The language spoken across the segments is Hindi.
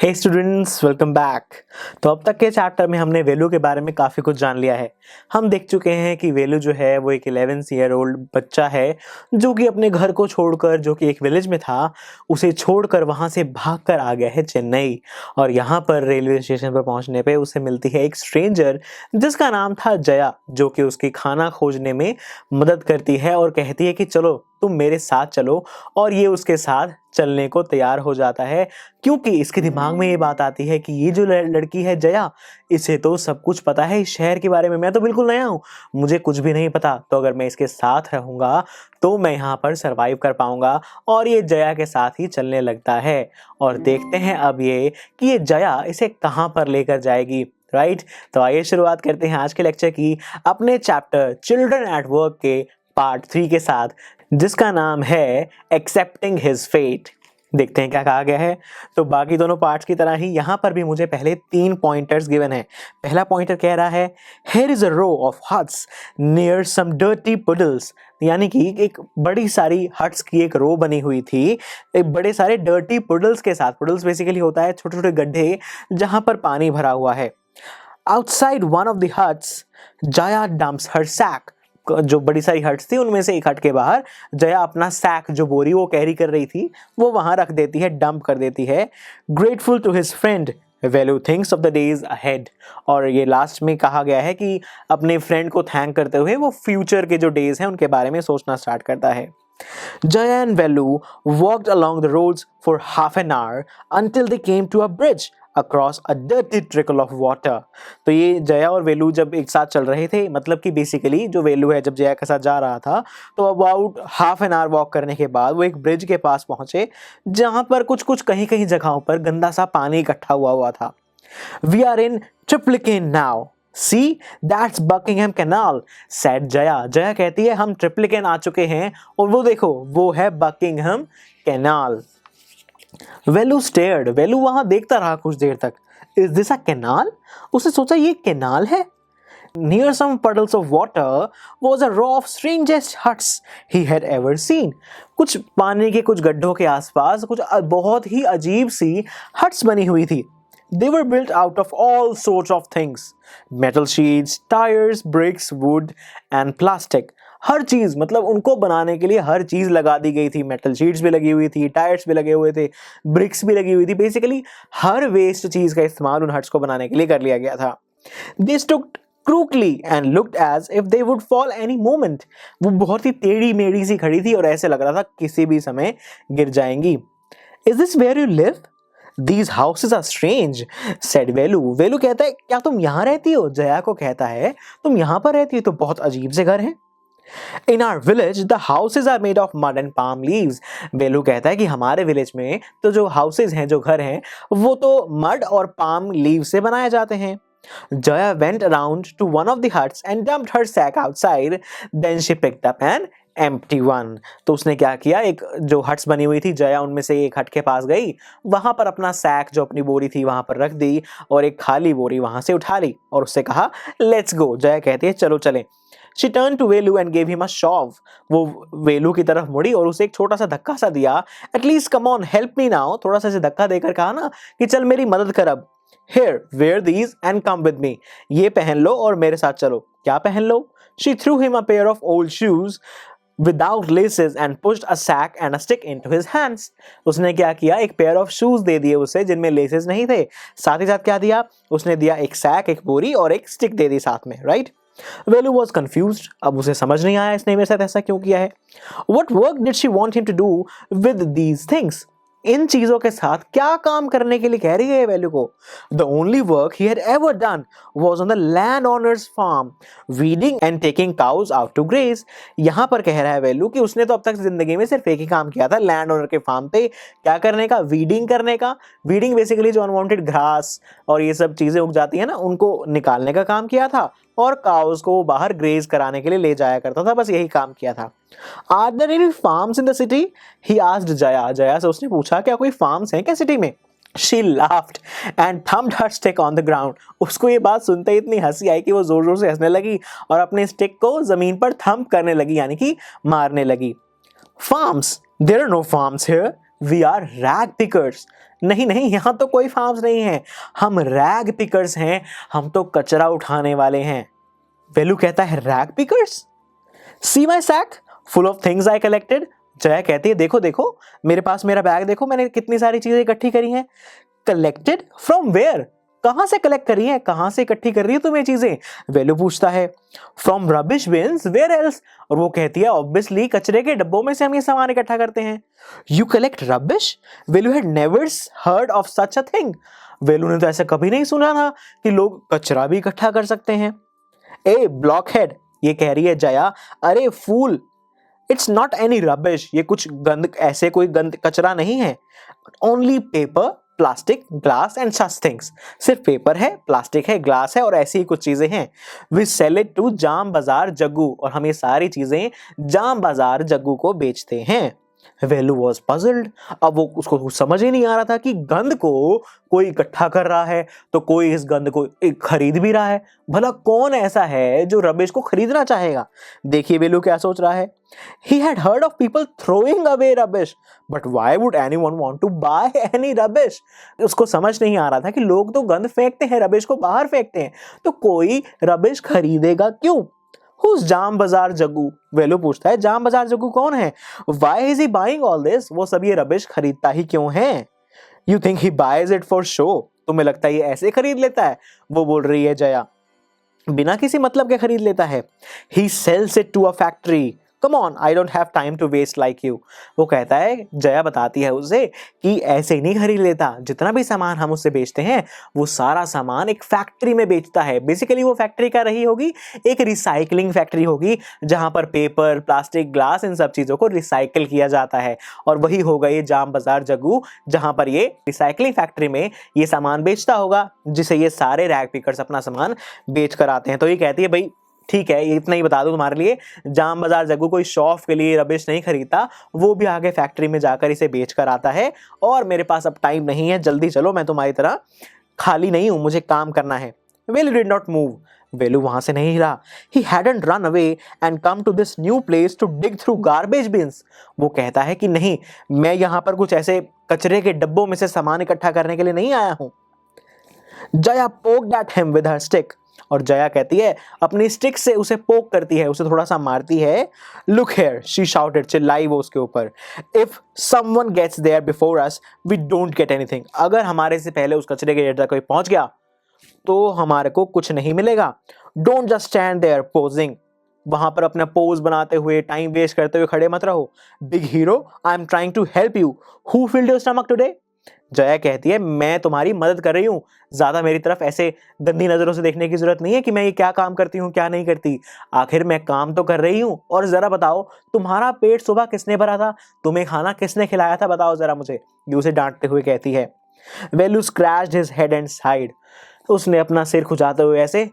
हे स्टूडेंट्स, वेलकम बैक। तो अब तक के चैप्टर में हमने वैल्यू के बारे में काफ़ी कुछ जान लिया है। हम देख चुके हैं कि वैल्यू जो है वो एक 11 ईयर ओल्ड बच्चा है जो कि अपने घर को छोड़कर, जो कि एक विलेज में था, उसे छोड़कर वहाँ से भागकर आ गया है चेन्नई। और यहाँ पर रेलवे स्टेशन पर पहुँचने पे उसे मिलती है एक स्ट्रेंजर जिसका नाम था जया, जो कि उसकी खाना खोजने में मदद करती है और कहती है कि चलो तुम मेरे साथ चलो। और ये उसके साथ चलने को तैयार हो जाता है क्योंकि इसके दिमाग में ये बात आती है कि ये जो लड़की है जया, इसे तो सब कुछ पता है इस शहर के बारे में। मैं तो बिल्कुल नया हूँ, मुझे कुछ भी नहीं पता। तो अगर मैं इसके साथ रहूँगा तो मैं यहाँ पर सरवाइव कर पाऊँगा। और ये जया के साथ ही चलने लगता है और देखते हैं अब ये कि ये जया इसे कहाँ पर लेकर जाएगी। राइट, तो आइए शुरुआत करते हैं आज के लेक्चर की अपने चैप्टर चिल्ड्रन एट वर्क के पार्ट 3 के साथ, जिसका नाम है एक्सेप्टिंग हिज फेट। देखते हैं क्या कहा गया है। तो बाकी दोनों पार्ट्स की तरह ही यहाँ पर भी मुझे पहले 3 पॉइंटर्स गिवन है। पहला पॉइंटर कह रहा है here is a row of huts near some dirty puddles, यानी कि एक बड़ी सारी हट्स की एक रो बनी हुई थी एक बड़े सारे डर्टी पुडल्स के साथ। पुडल्स बेसिकली होता है छोटे छोटे गड्ढे जहां पर पानी भरा हुआ है। Outside one of the huts Jaya dumps her sack, जो बड़ी सारी हट्स थी उनमें से एक हट के बाहर जया अपना सैक, जो बोरी वो कैरी कर रही थी, वो वहां रख देती है, डंप कर देती है। Grateful to his friend Velu thinks of the days ahead, और ये लास्ट में कहा गया है कि अपने फ्रेंड को थैंक करते हुए वो फ्यूचर के जो डेज हैं उनके बारे में सोचना स्टार्ट करता है। Jaya and Velu walked along the roads for half an hour until they came to a bridge across a dirty trickle of water। तो ये जया और वेलू जब एक साथ चल रहे थे, मतलब कि बेसिकली जो वेलू है जब जया के साथ जा रहा था, तो about half an hour walk करने के बाद वो एक ब्रिज के पास पहुंचे जहां पर कुछ कुछ कहीं कहीं जगहों पर गंदा सा पानी इकट्ठा हुआ था। We are in Triplicane now. See, that's Buckingham Canal, said Jaya. Jaya कहती है हम ट्रिप्लिकेन आ चुके हैं और वो देखो वो है बकिंगहम कैनाल। वेलू स्टेयर्ड, वेलू वहां देखता रहा कुछ देर तक। Is this a canal? उसने सोचा ये कैनाल है। Near some puddles of water was a row of strangest huts he had ever seen। कुछ पानी के कुछ गड्ढों के आसपास कुछ बहुत ही अजीब सी हट्स बनी हुई थी। They were built out of all sorts of things, metal sheets, tires, bricks, wood and plastic। हर चीज, मतलब उनको बनाने के लिए हर चीज लगा दी गई थी। मेटल शीट्स भी लगी हुई थी, टायर्स भी लगे हुए थे, ब्रिक्स भी लगी हुई थी। बेसिकली हर वेस्ट चीज का इस्तेमाल उन हट्स को बनाने के लिए कर लिया गया था। They stood crookily and looked as if they would fall any moment। वो बहुत ही टेढ़ी मेढ़ी सी खड़ी थी और ऐसे लग रहा था किसी भी समय गिर जाएंगी। Is this where you live? These houses are strange, said Velu। वेलू कहता है क्या तुम यहाँ रहती हो? जया को कहता है तुम यहाँ पर रहती हो तो बहुत अजीब से घर हैं। In our village, the houses are made of mud and palm leaves। वेलू कहता है कि हमारे विलेज में तो जो हाउसेज हैं, जो घर हैं, वो तो मड और पाम लीव से बनाए जाते हैं। Jaya went around to one of the huts and dumped her sack outside. Then she picked up an empty one। तो उसने क्या किया, एक जो हट्स बनी हुई थी, जया उनमें से एक हट के पास गई, वहां पर अपना सैक, जो अपनी बोरी थी, वहां पर रख दी और एक खाली बोरी वहां से उठा ली और उससे कहा लेट्स गो। जया कहती है चलो चलें। She turned to Velu and gave him a shove। वो वेलू की तरफ मुड़ी और उसे एक छोटा सा धक्का सा दिया। At least come on, help me now। थोड़ा सा धक्का देकर कहा ना कि चल मेरी मदद कर अब। Here, wear these and come with me। ये पहन लो और मेरे साथ चलो। क्या पहन लो? She threw him a pair of old shoes without laces and pushed a sack and a stick into his hands। उसने क्या किया, एक पेयर ऑफ शूज दे दिए उसे जिनमें लेसेस नहीं थे। साथ ही साथ क्या दिया उसने? दिया एक सैक, एक बोरी और एक स्टिक दे दी साथ में। राइट। Velu was confused. अब उसे समझ नहीं आया इसने मेरे साथ ऐसा क्यों किया है। What work did she want him to do with these things? इन चीजों के साथ क्या काम करने के लिए कह रही है वैल्यू को? The only work he had ever done was on the landowner's farm, weeding and taking cows out to graze। यहाँ पर कह रहा है वैल्यू कि उसने तो अब तक जिंदगी में सिर्फ एक ही काम किया था, लैंड ओनर के फार्म पे क्या करने का? वीडिंग करने का। वीडिंग बेसिकली जो अनवांटेड घास और ये सब चीजें उग जाती है ना, उनको निकालने का काम किया था और काउस को बाहर ग्रेज कराने के लिए ले जाया करता था। बस यही काम किया था। Are there any farms in the city? He asked Jaya. Jaya से उसने पूछा क्या कोई फार्म्स हैं क्या सिटी में? She laughed and thumped her stick on the ground। उसको ये बात सुनते ही इतनी हंसी आई कि वो जोर जोर से हंसने लगी और अपने स्टिक को जमीन पर थंप करने लगी, यानी कि मारने लगी। Farms? There are no farms here। We are rag pickers. नहीं नहीं, यहाँ तो कोई फार्म्स नहीं है, हम रैग पिकर्स हैं, हम तो कचरा उठाने वाले हैं। वेलू कहता है rag pickers, see my sack full of things I collected. Jaya कहती है देखो देखो मेरे पास मेरा बैग देखो, मैंने कितनी सारी चीजें इकट्ठी करी हैं। कलेक्टेड फ्रॉम वेयर, कहां से कलेक्ट करी है, कहां से इकट्ठी कर रही है तुम ये चीजें? वेलू पूछता है from rubbish bins where else, और वो कहती है ऑब्वियसली कचरे के डब्बों में से हम ये सामान इकट्ठा करते हैं। You collect rubbish, Velu had never heard of such a thing. Velu ने तो ऐसा कभी नहीं सुना था कि लोग कचरा भी इकट्ठा कर सकते हैं। ए ब्लॉकहेड, ये कह रही है जया, अरे फूल, इट्स नॉट एनी रबिश, ये कुछ गंद, ऐसे कोई गंद कचरा नहीं है। Only paper, plastic, glass and such things, सिर्फ पेपर है, प्लास्टिक है, ग्लास है और ऐसी ही कुछ चीजें हैं। वी सेल इट टू जाम बाजार जग्गू, और हम ये सारी चीजें जाम बाजार जग्गू को बेचते हैं। वेलू वॉज पजल्ड, अब वो उसको समझ ही नहीं आ रहा था कि गंद को कोई इकट्ठा कर रहा है तो कोई इस गंद को खरीद भी रहा है। भला कौन ऐसा है जो रबिश को खरीदना चाहेगा? देखिए वेलू क्या सोच रहा है। He had heard of people throwing away rubbish, but why would anyone want to buy any rubbish? उसको समझ नहीं आ रहा था कि लोग तो गंद फेंकते हैं, रबिश को बाहर फेंकते हैं, तो कोई रबिश खरीदेगा क्यों? Who's जाम बाजार जग्गू? वेलू पूछता है जाम बाजार जग्गू कौन है? Why is he buying all this? वो सब ये रबिश खरीदता ही क्यों है? You think he buys it for show? तुम्हें लगता है ये ऐसे खरीद लेता है? वो बोल रही है जया, बिना किसी मतलब के खरीद लेता है। He sells it to a factory. Come on, I don't have time to waste like you. वो कहता है, जया बताती है उसे कि ऐसे नहीं खरीद लेता, जितना भी सामान हम उससे बेचते हैं वो सारा सामान एक फैक्ट्री में बेचता है। बेसिकली वो फैक्ट्री क्या रही होगी? एक रिसाइकलिंग फैक्ट्री होगी, जहां पर पेपर, प्लास्टिक, ग्लास, इन सब चीजों को रिसाइकिल किया जाता है। और वही होगा ये जाम बाजार जग्गू, जहां पर ये रिसाइकलिंग फैक्ट्री में ये सामान बेचता होगा, जिसे ये सारे रैग पिकर्स अपना सामान बेच कर आते हैं। तो ये कहती है भाई ठीक है, ये इतना ही बता दो तुम्हारे लिए, जाम बाजार जग्गू कोई शॉप के लिए रबिश नहीं खरीदता, वो भी आगे फैक्ट्री में जाकर इसे बेच कर आता है। और मेरे पास अब टाइम नहीं है, जल्दी चलो, मैं तुम्हारी तरह खाली नहीं हूं, मुझे काम करना है। वेलू डिड नॉट मूव, वेलू वहां से नहीं हिला। He hadn't run away and come to this new place to dig through garbage bins. वो कहता है कि नहीं, मैं यहां पर कुछ ऐसे कचरे के डब्बों में से सामान इकट्ठा करने के लिए नहीं आया हूं। Jaya poked at him with her stick, और जया कहती है अपनी स्टिक से उसे पोक करती है, उसे थोड़ा सा मारती है। लुक हियर, शी शाउटेड, चिल्लाई वो उसके ऊपर। If someone gets there before us we don't get anything, अगर हमारे से पहले उस कचरे के ढेर तक कोई पहुंच गया तो हमारे को कुछ नहीं मिलेगा। Don't just stand there posing, वहां पर अपना पोज बनाते हुए, टाइम वेस्ट करते हुए खड़े मत रहो। Big hero, I am trying to help you, who filled your stomach today? Jaya कहती है मैं तुम्हारी मदद कर रही हूँ, ज्यादा मेरी तरफ ऐसे गंदी नजरों से देखने की जरूरत नहीं है कि मैं ये क्या काम करती हूँ क्या नहीं करती, आखिर मैं काम तो कर रही हूँ। और जरा बताओ तुम्हारा पेट सुबह किसने भरा था, तुम्हें खाना किसने खिलाया था, बताओ जरा मुझे, ये उसे डांटते हुए कहती है। Velu scratched his head and sighed, उसने अपना सिर खुजाते हुए ऐसे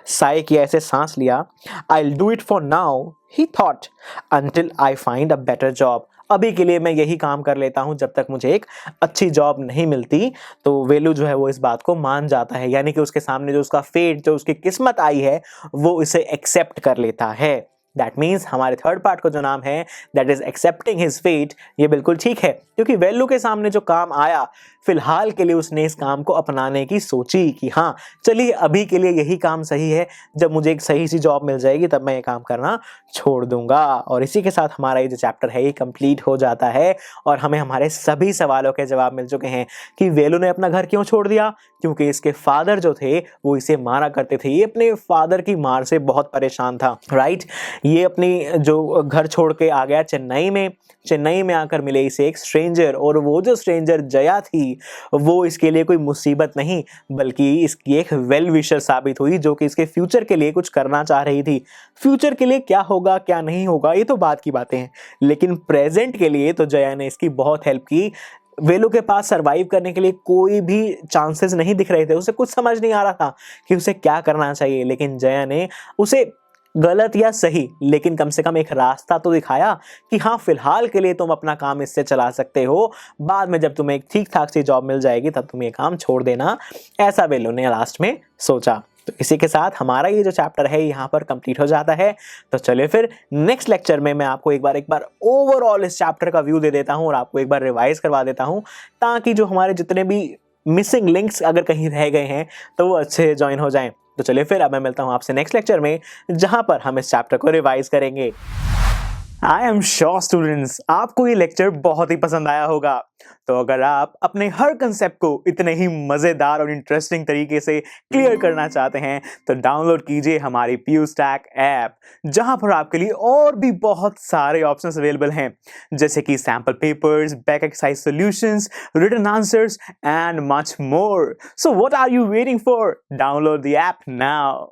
साय किया, ऐसे सांस लिया। I'll do it for now, he thought, until I find a better job. अभी के लिए मैं यही काम कर लेता हूं जब तक मुझे एक अच्छी जॉब नहीं मिलती। तो वेलू जो है वो इस बात को मान जाता है, यानी कि उसके सामने जो उसका फेट, जो उसकी किस्मत आई है, वो इसे एक्सेप्ट कर लेता है। दैट मीन्स हमारे थर्ड पार्ट को जो नाम है that is accepting his fate, ये बिल्कुल ठीक है, क्योंकि वेलू के सामने जो काम आया फिलहाल के लिए उसने इस काम को अपनाने की सोची कि हाँ चलिए अभी के लिए यही काम सही है, जब मुझे एक सही सी जॉब मिल जाएगी तब मैं ये काम करना छोड़ दूंगा। और इसी के साथ हमारा ये जो चैप्टर है ये कंप्लीट हो जाता है और हमें हमारे सभी सवालों के जवाब मिल चुके हैं कि वेलू ने अपना घर क्यों छोड़ दिया, क्योंकि इसके फादर जो थे वो इसे मारा करते थे। ये अपने फादर की मार से बहुत परेशान था, राइट। ये अपनी जो घर छोड़ के आ गया चेन्नई में आकर मिले इसे एक स्ट्रेंजर, और वो जो स्ट्रेंजर जया थी वो इसके लिए कोई मुसीबत नहीं बल्कि इसकी एक वेल विशर साबित हुई, जो कि इसके फ्यूचर के लिए कुछ करना चाह रही थी। फ्यूचर के लिए क्या होगा क्या नहीं होगा ये तो बात की बातें हैं, लेकिन प्रेजेंट के लिए तो जया ने इसकी बहुत हेल्प की। वेलू के पास सरवाइव करने के लिए कोई भी चांसेस नहीं दिख रहे थे, उसे कुछ समझ नहीं आ रहा था कि उसे क्या करना चाहिए, लेकिन जया ने उसे गलत या सही लेकिन कम से कम एक रास्ता तो दिखाया कि हाँ फिलहाल के लिए तुम अपना काम इससे चला सकते हो, बाद में जब तुम्हें एक ठीक ठाक सी जॉब मिल जाएगी तब तुम ये काम छोड़ देना, ऐसा वेलू ने लास्ट में सोचा। तो इसी के साथ हमारा ये जो चैप्टर है यहाँ पर कंप्लीट हो जाता है। तो चलिए फिर नेक्स्ट लेक्चर में मैं आपको एक बार ओवरऑल इस चैप्टर का व्यू दे देता हूँ और आपको एक बार रिवाइज करवा देता हूँ, ताकि जो हमारे जितने भी मिसिंग लिंक्स अगर कहीं रह गए हैं तो वो अच्छे से ज्वाइन हो जाएं। तो चलिए फिर अब मैं मिलता हूँ आपसे नेक्स्ट लेक्चर में, जहाँ पर हम इस चैप्टर को रिवाइज करेंगे। आई एम श्योर स्टूडेंट्स, आपको ये लेक्चर बहुत ही पसंद आया होगा। तो अगर आप अपने हर कंसेप्ट को इतने ही मजेदार और इंटरेस्टिंग तरीके से क्लियर करना चाहते हैं तो डाउनलोड कीजिए हमारी PuStack ऐप, जहां पर आपके लिए और भी बहुत सारे ऑप्शंस अवेलेबल हैं, जैसे कि sample papers, back exercise solutions, written answers and much more. So what are you waiting for? Download the app now.